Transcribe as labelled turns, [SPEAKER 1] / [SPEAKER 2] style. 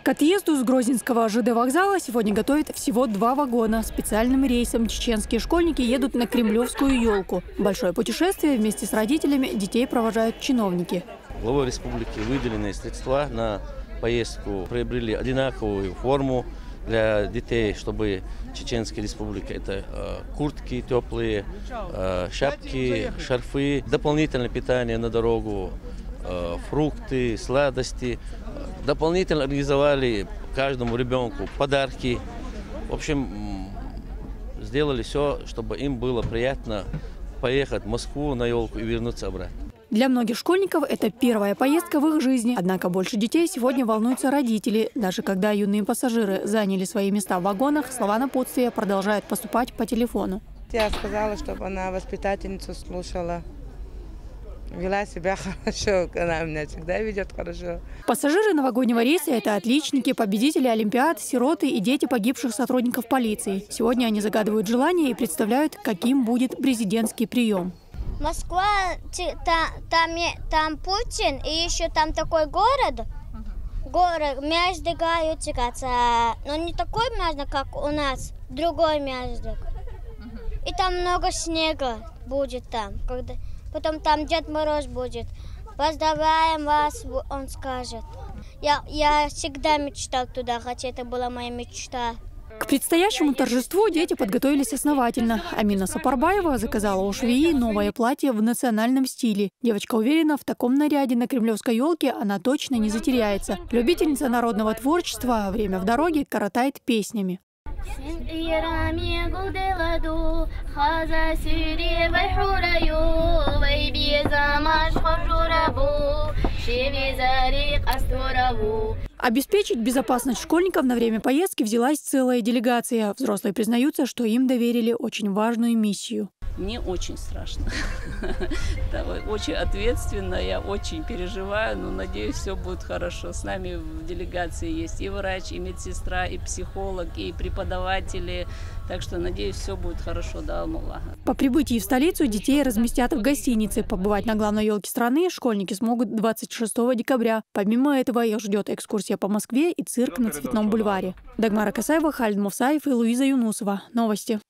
[SPEAKER 1] К отъезду с Грозненского ЖД вокзала сегодня готовят всего 2 вагона. Специальным рейсом чеченские школьники едут на Кремлевскую елку. Большое путешествие вместе с родителями детей провожают чиновники.
[SPEAKER 2] Главой республики выделенные средства на поездку приобрели одинаковую форму для детей, чтобы Чеченская республика – это куртки теплые, шапки, шарфы, дополнительное питание на дорогу, фрукты, сладости. Дополнительно организовали каждому ребенку подарки. В общем, сделали все, чтобы им было приятно поехать в Москву на елку и вернуться обратно.
[SPEAKER 1] Для многих школьников это первая поездка в их жизни. Однако больше детей сегодня волнуются родители. Даже когда юные пассажиры заняли свои места в вагонах, слова напутствия продолжают поступать по телефону.
[SPEAKER 3] Я сказала, чтобы она воспитательницу слушала. Вела себя хорошо, она меня всегда ведет хорошо.
[SPEAKER 1] Пассажиры новогоднего рейса – это отличники, победители олимпиад, сироты и дети погибших сотрудников полиции. Сегодня они загадывают желания и представляют, каким будет президентский прием.
[SPEAKER 4] Москва, там Путин, и еще там такой город между тягаться, но не такой между, как у нас, другой между. И там много снега будет там, потом там Дед Мороз будет. Поздравляем вас, он скажет. Я всегда мечтал туда, хотя это была моя мечта.
[SPEAKER 1] К предстоящему торжеству дети подготовились основательно. Амина Сапарбаева заказала у швеи новое платье в национальном стиле. Девочка уверена, в таком наряде на Кремлевской елке она точно не затеряется. Любительница народного творчества время в дороге коротает песнями. Обеспечить безопасность школьников на время поездки взялась целая делегация. Взрослые признаются, что им доверили очень важную миссию.
[SPEAKER 5] Мне очень страшно. Очень ответственно, я очень переживаю, но надеюсь, все будет хорошо. С нами в делегации есть и врач, и медсестра, и психолог, и преподаватели. Так что, надеюсь, все будет хорошо, да, Аллаха.
[SPEAKER 1] По прибытии в столицу детей разместят в гостинице. Побывать на главной елке страны школьники смогут 26 декабря. Помимо этого их ждет экскурсия по Москве и цирк на Цветном бульваре. Дагмара Касаева, Халид Мовсаев и Луиза Юнусова. Новости.